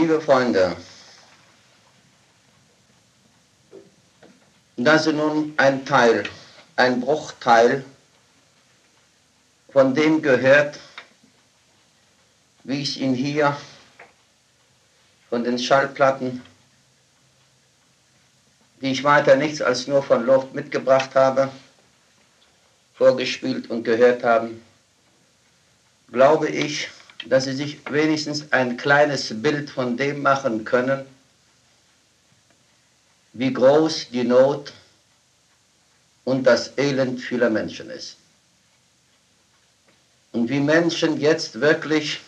Liebe Freunde, das ist nun ein Teil, ein Bruchteil von dem gehört, wie ich ihn hier von den Schallplatten, die ich weiter nichts als nur von Luft mitgebracht habe, vorgespielt und gehört haben, glaube ich, dass Sie sich wenigstens ein kleines Bild von dem machen können, wie groß die Not und das Elend vieler Menschen ist. Und wie Menschen jetzt wirklich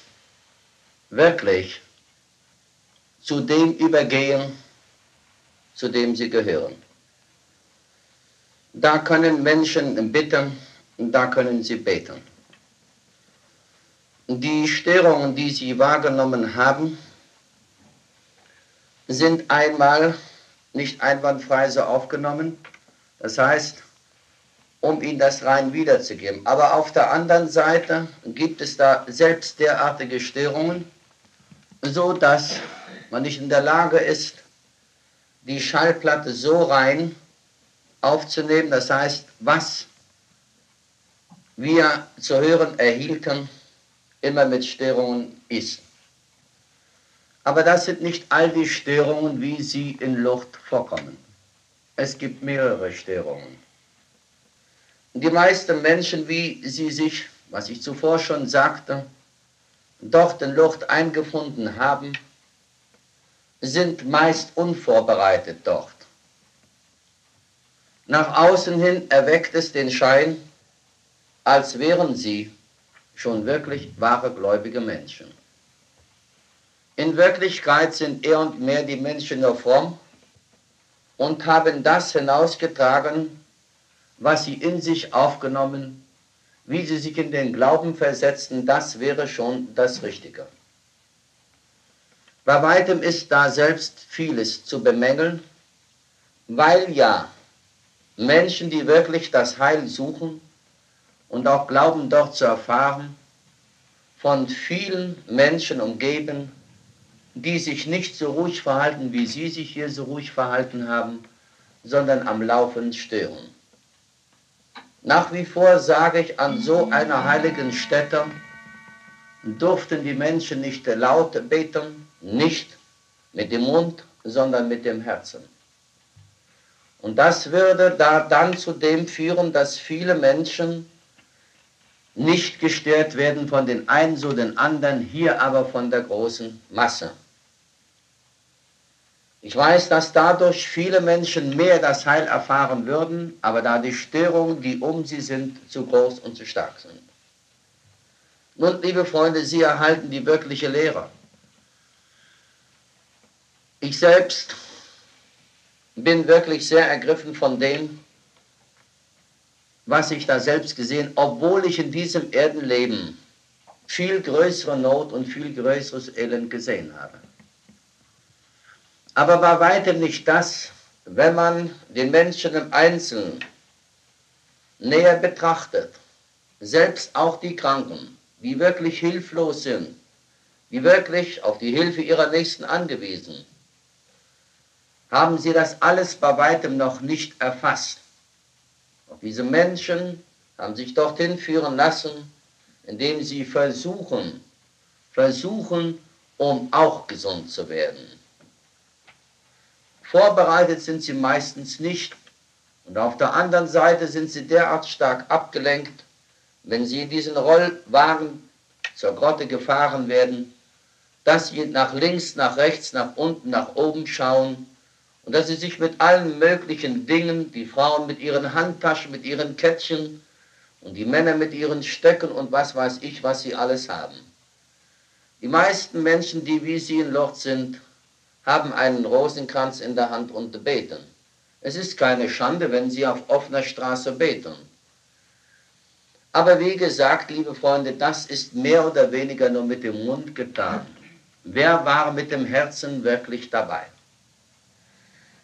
zu dem übergehen, zu dem sie gehören. Da können Menschen bitten und da können sie beten. Die Störungen, die sie wahrgenommen haben, sind einmal nicht einwandfrei so aufgenommen, das heißt, um ihnen das rein wiederzugeben. Aber auf der anderen Seite gibt es da selbst derartige Störungen, so dass man nicht in der Lage ist, die Schallplatte so rein aufzunehmen, das heißt, was wir zu hören erhielten, immer mit Störungen ist. Aber das sind nicht all die Störungen, wie sie in Luft vorkommen. Es gibt mehrere Störungen. Die meisten Menschen, wie sie sich, was ich zuvor schon sagte, dort in Luft eingefunden haben, sind meist unvorbereitet dort. Nach außen hin erweckt es den Schein, als wären sie schon wirklich wahre gläubige Menschen. In Wirklichkeit sind eher und mehr die Menschen nur fromm und haben das hinausgetragen, was sie in sich aufgenommen, wie sie sich in den Glauben versetzten, das wäre schon das Richtige. Bei weitem ist da selbst vieles zu bemängeln, weil ja Menschen, die wirklich das Heil suchen und auch glauben, dort zu erfahren, von vielen Menschen umgeben, die sich nicht so ruhig verhalten, wie sie sich hier so ruhig verhalten haben, sondern am Laufen stören. Nach wie vor sage ich, an so einer heiligen Stätte durften die Menschen nicht laut beten, nicht mit dem Mund, sondern mit dem Herzen. Und das würde dann zu dem führen, dass viele Menschen nicht gestört werden von den einen so den anderen, hier aber von der großen Masse. Ich weiß, dass dadurch viele Menschen mehr das Heil erfahren würden, aber da die Störungen, die um sie sind, zu groß und zu stark sind. Nun, liebe Freunde, Sie erhalten die wirkliche Lehre. Ich selbst bin wirklich sehr ergriffen von dem, was ich da selbst gesehen, obwohl ich in diesem Erdenleben viel größere Not und viel größeres Elend gesehen habe. Aber bei weitem nicht das, wenn man den Menschen im Einzelnen näher betrachtet, selbst auch die Kranken, die wirklich hilflos sind, die wirklich auf die Hilfe ihrer Nächsten angewiesen, haben sie das alles bei weitem noch nicht erfasst. Auch diese Menschen haben sich dorthin führen lassen, indem sie versuchen, um auch gesund zu werden. Vorbereitet sind sie meistens nicht und auf der anderen Seite sind sie derart stark abgelenkt, wenn sie in diesen Rollwagen zur Grotte gefahren werden, dass sie nach links, nach rechts, nach unten, nach oben schauen und dass sie sich mit allen möglichen Dingen, die Frauen mit ihren Handtaschen, mit ihren Kettchen und die Männer mit ihren Stöcken und was weiß ich, was sie alles haben. Die meisten Menschen, die wie sie in Lourdes sind, haben einen Rosenkranz in der Hand und beten. Es ist keine Schande, wenn sie auf offener Straße beten. Aber wie gesagt, liebe Freunde, das ist mehr oder weniger nur mit dem Mund getan. Wer war mit dem Herzen wirklich dabei?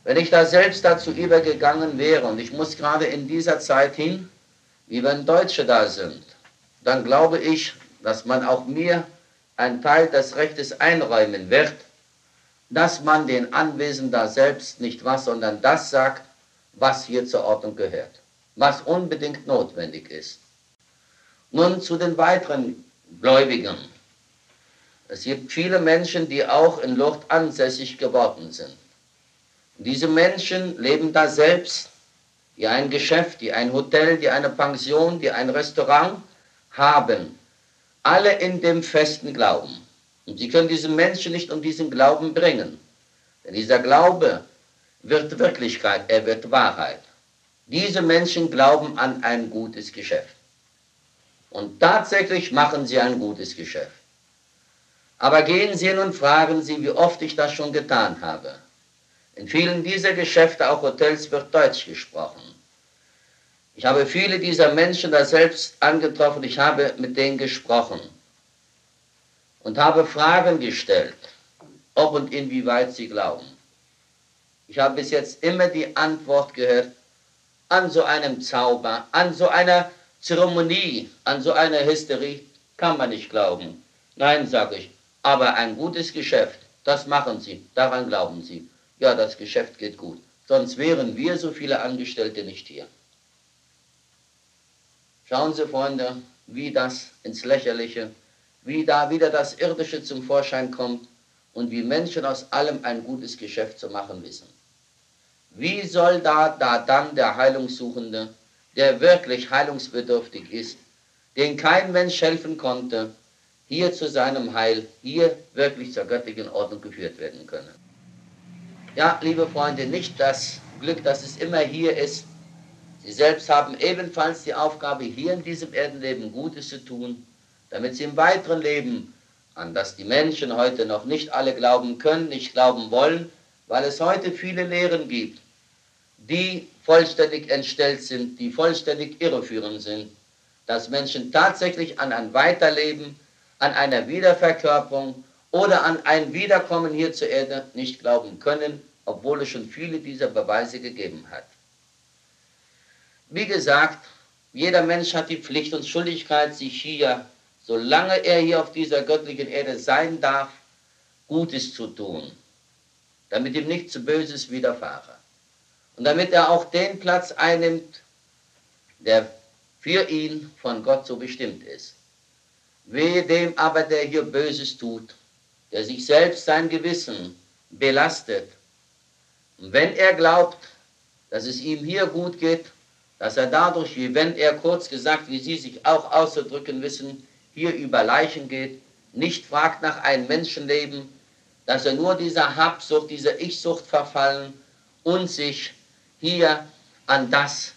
Wenn ich da selbst dazu übergegangen wäre, und ich muss gerade in dieser Zeit hin, wie wenn Deutsche da sind, dann glaube ich, dass man auch mir einen Teil des Rechtes einräumen wird, dass man den Anwesenden da selbst nicht was, sondern das sagt, was hier zur Ordnung gehört, was unbedingt notwendig ist. Nun zu den weiteren Gläubigen. Es gibt viele Menschen, die auch in Lourdes ansässig geworden sind. Diese Menschen leben da selbst, die ein Geschäft, die ein Hotel, die eine Pension, die ein Restaurant haben, alle in dem festen Glauben. Und sie können diese Menschen nicht um diesen Glauben bringen. Denn dieser Glaube wird Wirklichkeit, er wird Wahrheit. Diese Menschen glauben an ein gutes Geschäft. Und tatsächlich machen sie ein gutes Geschäft. Aber gehen Sie hin und fragen Sie, wie oft ich das schon getan habe. In vielen dieser Geschäfte, auch Hotels, wird Deutsch gesprochen. Ich habe viele dieser Menschen da selbst angetroffen, ich habe mit denen gesprochen und habe Fragen gestellt, ob und inwieweit sie glauben. Ich habe bis jetzt immer die Antwort gehört, an so einem Zauber, an so einer Zeremonie, an so einer Hysterie kann man nicht glauben. Nein, sage ich, aber ein gutes Geschäft, das machen Sie, daran glauben Sie. Ja, das Geschäft geht gut, sonst wären wir so viele Angestellte nicht hier. Schauen Sie, Freunde, wie das ins Lächerliche, wie da wieder das Irdische zum Vorschein kommt und wie Menschen aus allem ein gutes Geschäft zu machen wissen. Wie soll da dann der Heilungssuchende, der wirklich heilungsbedürftig ist, den kein Mensch helfen konnte, hier zu seinem Heil, hier wirklich zur göttlichen Ordnung geführt werden können? Ja, liebe Freunde, nicht das Glück, dass es immer hier ist. Sie selbst haben ebenfalls die Aufgabe, hier in diesem Erdenleben Gutes zu tun, damit sie im weiteren Leben, an das die Menschen heute noch nicht alle glauben können, nicht glauben wollen, weil es heute viele Lehren gibt, die vollständig entstellt sind, die vollständig irreführend sind, dass Menschen tatsächlich an ein Weiterleben, an einer Wiederverkörperung oder an ein Wiederkommen hier zur Erde nicht glauben können, obwohl es schon viele dieser Beweise gegeben hat. Wie gesagt, jeder Mensch hat die Pflicht und Schuldigkeit, sich hier, solange er hier auf dieser göttlichen Erde sein darf, Gutes zu tun, damit ihm nichts Böses widerfahre. Und damit er auch den Platz einnimmt, der für ihn von Gott so bestimmt ist. Wehe dem aber, der hier Böses tut, der sich selbst sein Gewissen belastet. Und wenn er glaubt, dass es ihm hier gut geht, dass er dadurch, wie wenn er kurz gesagt, wie Sie sich auch auszudrücken wissen, hier über Leichen geht, nicht fragt nach einem Menschenleben, dass er nur dieser Habsucht, dieser Ich-Sucht verfallen und sich hier an das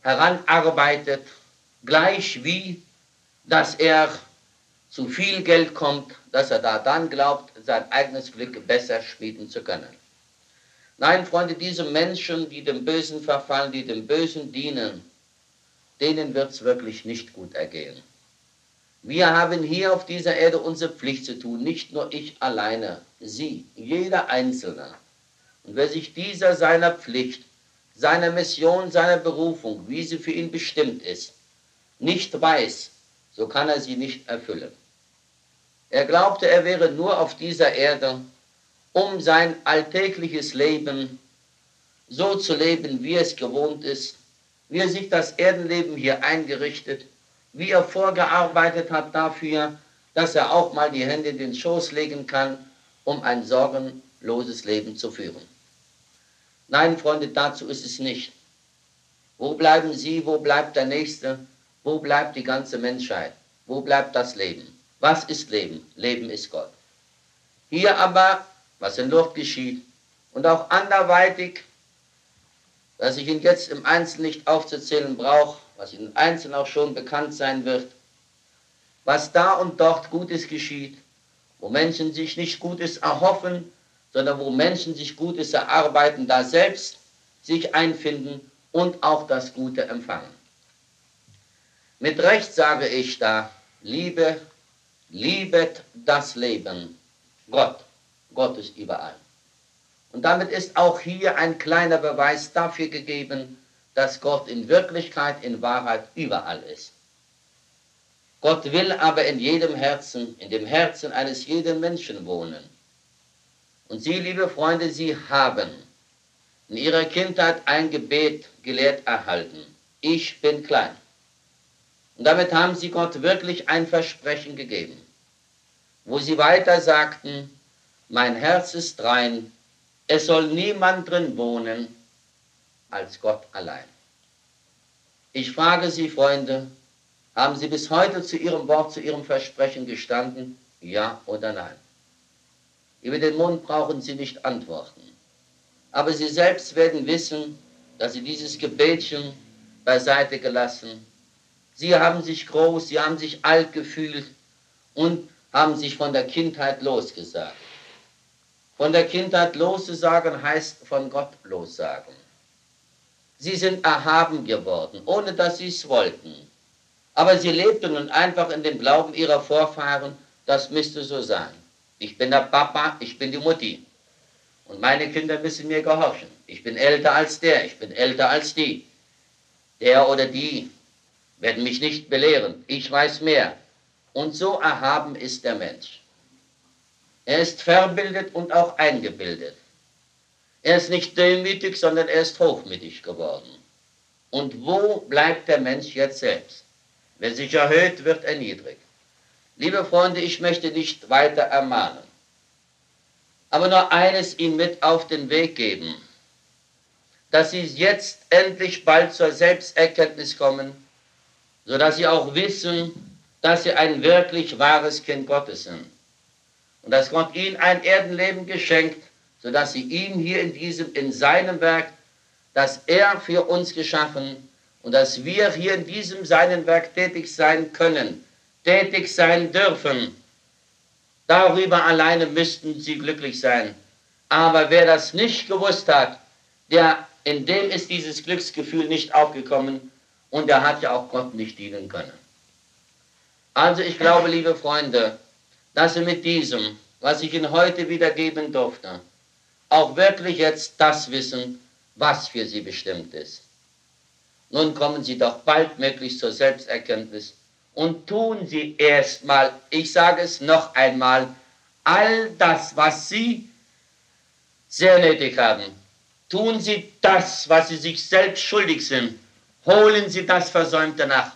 heranarbeitet, gleich wie, dass er zu viel Geld kommt, dass er da dann glaubt, sein eigenes Glück besser schmieden zu können. Nein, Freunde, diese Menschen, die dem Bösen verfallen, die dem Bösen dienen, denen wird es wirklich nicht gut ergehen. Wir haben hier auf dieser Erde unsere Pflicht zu tun, nicht nur ich alleine, Sie, jeder Einzelne. Und wer sich dieser seiner Pflicht, seiner Mission, seiner Berufung, wie sie für ihn bestimmt ist, nicht weiß, so kann er sie nicht erfüllen. Er glaubte, er wäre nur auf dieser Erde, um sein alltägliches Leben so zu leben, wie es gewohnt ist, wie er sich das Erdenleben hier eingerichtet, wie er vorgearbeitet hat dafür, dass er auch mal die Hände in den Schoß legen kann, um ein sorgenloses Leben zu führen. Nein, Freunde, dazu ist es nicht. Wo bleiben Sie, wo bleibt der Nächste, wo bleibt die ganze Menschheit, wo bleibt das Leben? Was ist Leben? Leben ist Gott. Hier aber, was in Lourdes geschieht und auch anderweitig, dass ich Ihnen jetzt im Einzelnen nicht aufzuzählen brauche, was Ihnen im Einzelnen auch schon bekannt sein wird, was da und dort Gutes geschieht, wo Menschen sich nicht Gutes erhoffen, sondern wo Menschen sich Gutes erarbeiten, da selbst sich einfinden und auch das Gute empfangen. Mit Recht sage ich da, liebet das Leben. Gott ist überall. Und damit ist auch hier ein kleiner Beweis dafür gegeben, dass Gott in Wirklichkeit, in Wahrheit überall ist. Gott will aber in jedem Herzen, in dem Herzen eines jeden Menschen wohnen. Und Sie, liebe Freunde, Sie haben in Ihrer Kindheit ein Gebet gelehrt erhalten. Ich bin klein. Und damit haben Sie Gott wirklich ein Versprechen gegeben, wo Sie weiter sagten, mein Herz ist rein, es soll niemand drin wohnen als Gott allein. Ich frage Sie, Freunde, haben Sie bis heute zu Ihrem Wort, zu Ihrem Versprechen gestanden? Ja oder nein? Über den Mund brauchen Sie nicht antworten. Aber Sie selbst werden wissen, dass Sie dieses Gebetchen beiseite gelassen. Sie haben sich groß, Sie haben sich alt gefühlt und haben sich von der Kindheit losgesagt. Von der Kindheit loszusagen heißt von Gott lossagen. Sie sind erhaben geworden, ohne dass Sie es wollten. Aber Sie lebten nun einfach in dem Glauben Ihrer Vorfahren, das müsste so sein. Ich bin der Papa, ich bin die Mutti. Und meine Kinder müssen mir gehorchen. Ich bin älter als der, ich bin älter als die. Der oder die werden mich nicht belehren, ich weiß mehr. Und so erhaben ist der Mensch. Er ist verbildet und auch eingebildet. Er ist nicht demütig, sondern er ist hochmütig geworden. Und wo bleibt der Mensch jetzt selbst? Wer sich erhöht, wird erniedrigt. Liebe Freunde, ich möchte nicht weiter ermahnen, aber nur eines Ihnen mit auf den Weg geben, dass Sie jetzt endlich bald zur Selbsterkenntnis kommen, sodass Sie auch wissen, dass Sie ein wirklich wahres Kind Gottes sind. Und dass Gott Ihnen ein Erdenleben geschenkt, sodass Sie ihm hier in seinem Werk, das er für uns geschaffen und dass wir hier in diesem seinen Werk tätig sein können, tätig sein dürfen. Darüber alleine müssten Sie glücklich sein. Aber wer das nicht gewusst hat, in dem ist dieses Glücksgefühl nicht aufgekommen und der hat ja auch Gott nicht dienen können. Also ich glaube, liebe Freunde, dass Sie mit diesem, was ich Ihnen heute wiedergeben durfte, auch wirklich jetzt das wissen, was für Sie bestimmt ist. Nun kommen Sie doch baldmöglichst zur Selbsterkenntnis und tun Sie erstmal, ich sage es noch einmal, all das, was Sie sehr nötig haben. Tun Sie das, was Sie sich selbst schuldig sind. Holen Sie das Versäumte nach.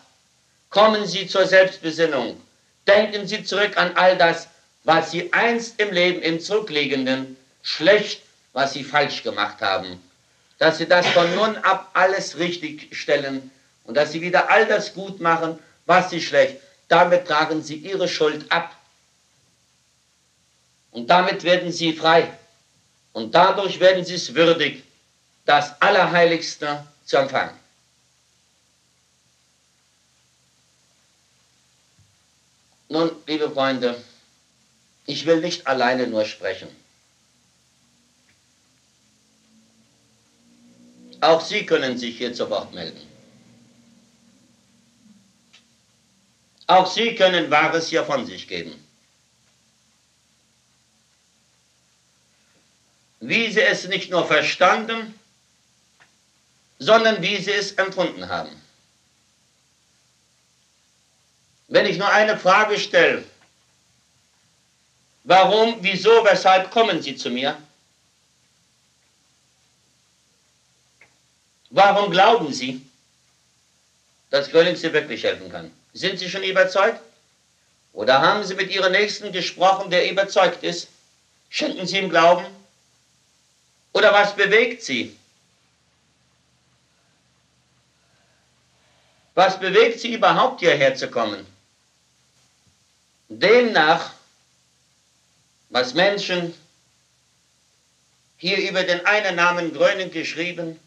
Kommen Sie zur Selbstbesinnung. Denken Sie zurück an all das, was Sie einst im Leben, im Zurückliegenden, schlecht, was Sie falsch gemacht haben. Dass Sie das von nun ab alles richtig stellen und dass Sie wieder all das gut machen, was Sie schlecht. Damit tragen Sie Ihre Schuld ab. Und damit werden Sie frei. Und dadurch werden Sie es würdig, das Allerheiligste zu empfangen. Nun, liebe Freunde, ich will nicht alleine nur sprechen. Auch Sie können sich hier zu Wort melden. Auch Sie können Wahres hier von sich geben. Wie Sie es nicht nur verstanden, sondern wie Sie es empfunden haben. Wenn ich nur eine Frage stelle, warum, wieso, weshalb kommen Sie zu mir? Warum glauben Sie, dass König Sie wirklich helfen kann? Sind Sie schon überzeugt? Oder haben Sie mit Ihrem Nächsten gesprochen, der überzeugt ist? Schenken Sie ihm Glauben? Oder was bewegt Sie? Was bewegt Sie überhaupt hierher zu kommen? Demnach, was Menschen hier über den einen Namen Gröning geschrieben,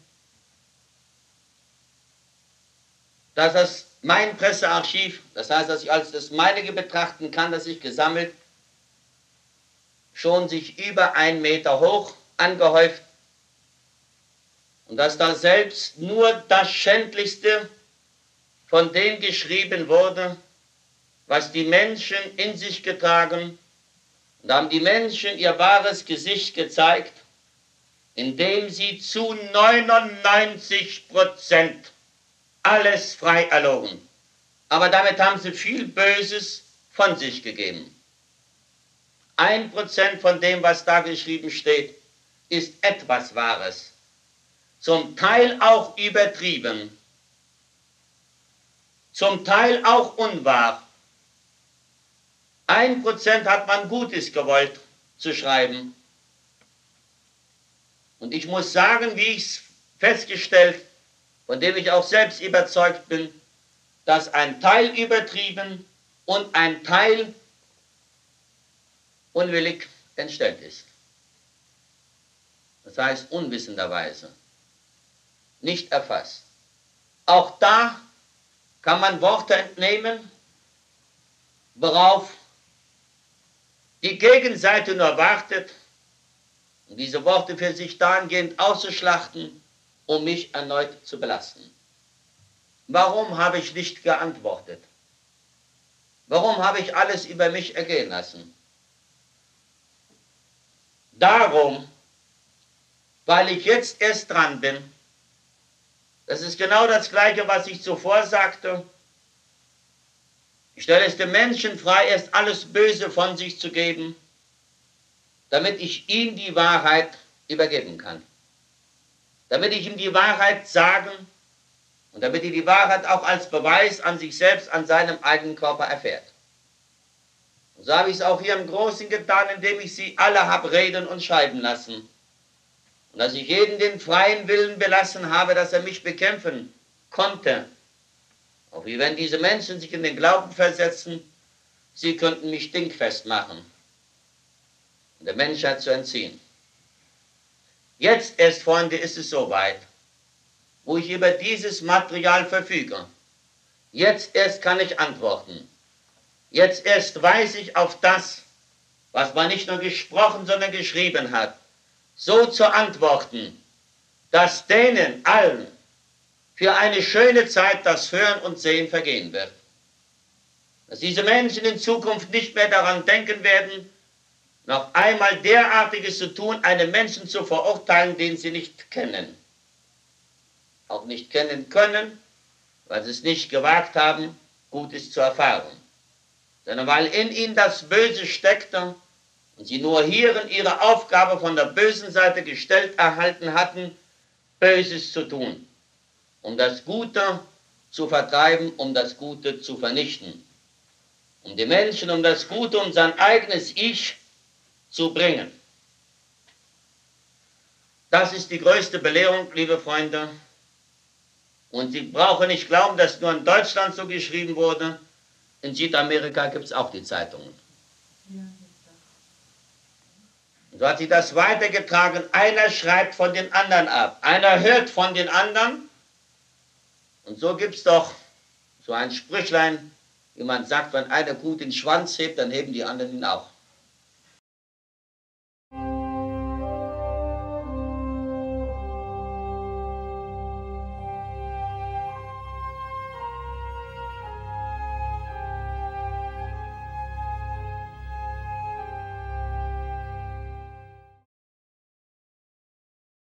dass das mein Pressearchiv, das heißt, dass ich als das meinige betrachten kann, das ich gesammelt, schon sich über 1 Meter hoch angehäuft und dass da selbst nur das Schändlichste von dem geschrieben wurde, was die Menschen in sich getragen, und da haben die Menschen ihr wahres Gesicht gezeigt, indem sie zu 99% alles frei erlogen. Aber damit haben sie viel Böses von sich gegeben. 1% von dem, was da geschrieben steht, ist etwas Wahres. Zum Teil auch übertrieben. Zum Teil auch unwahr. 1% hat man Gutes gewollt zu schreiben. Und ich muss sagen, wie ich es festgestellt, von dem ich auch selbst überzeugt bin, dass ein Teil übertrieben und ein Teil unwillig entstellt ist. Das heißt unwissenderweise, nicht erfasst. Auch da kann man Worte entnehmen, worauf die Gegenseite nur wartet, um diese Worte für sich dahingehend auszuschlachten, um mich erneut zu belasten. Warum habe ich nicht geantwortet? Warum habe ich alles über mich ergehen lassen? Darum, weil ich jetzt erst dran bin. Das ist genau das Gleiche, was ich zuvor sagte. Ich stelle es dem Menschen frei, erst alles Böse von sich zu geben, damit ich ihm die Wahrheit übergeben kann. Damit ich ihm die Wahrheit sagen und damit er die Wahrheit auch als Beweis an sich selbst, an seinem eigenen Körper erfährt. Und so habe ich es auch hier im Großen getan, indem ich sie alle habe reden und schreiben lassen. Und dass ich jeden den freien Willen belassen habe, dass er mich bekämpfen konnte. Auch wie wenn diese Menschen sich in den Glauben versetzen, sie könnten mich dingfest machen und der Menschheit zu entziehen. Jetzt erst, Freunde, ist es soweit, wo ich über dieses Material verfüge. Jetzt erst kann ich antworten. Jetzt erst weiß ich auf das, was man nicht nur gesprochen, sondern geschrieben hat, so zu antworten, dass denen allen für eine schöne Zeit das Hören und Sehen vergehen wird. Dass diese Menschen in Zukunft nicht mehr daran denken werden, noch einmal derartiges zu tun, einen Menschen zu verurteilen, den sie nicht kennen. Auch nicht kennen können, weil sie es nicht gewagt haben, Gutes zu erfahren. Sondern weil in ihnen das Böse steckte und sie nur hierin ihre Aufgabe von der bösen Seite gestellt erhalten hatten, Böses zu tun, um das Gute zu vertreiben, um das Gute zu vernichten, um die Menschen um das Gute, um sein eigenes Ich zu bringen. Das ist die größte Belehrung, liebe Freunde. Und Sie brauchen nicht glauben, dass nur in Deutschland so geschrieben wurde. In Südamerika gibt es auch die Zeitungen. Und so hat sich das weitergetragen. Einer schreibt von den anderen ab. Einer hört von den anderen. Und so gibt es doch so ein Sprüchlein, wie man sagt, wenn einer gut den Schwanz hebt, dann heben die anderen ihn auch.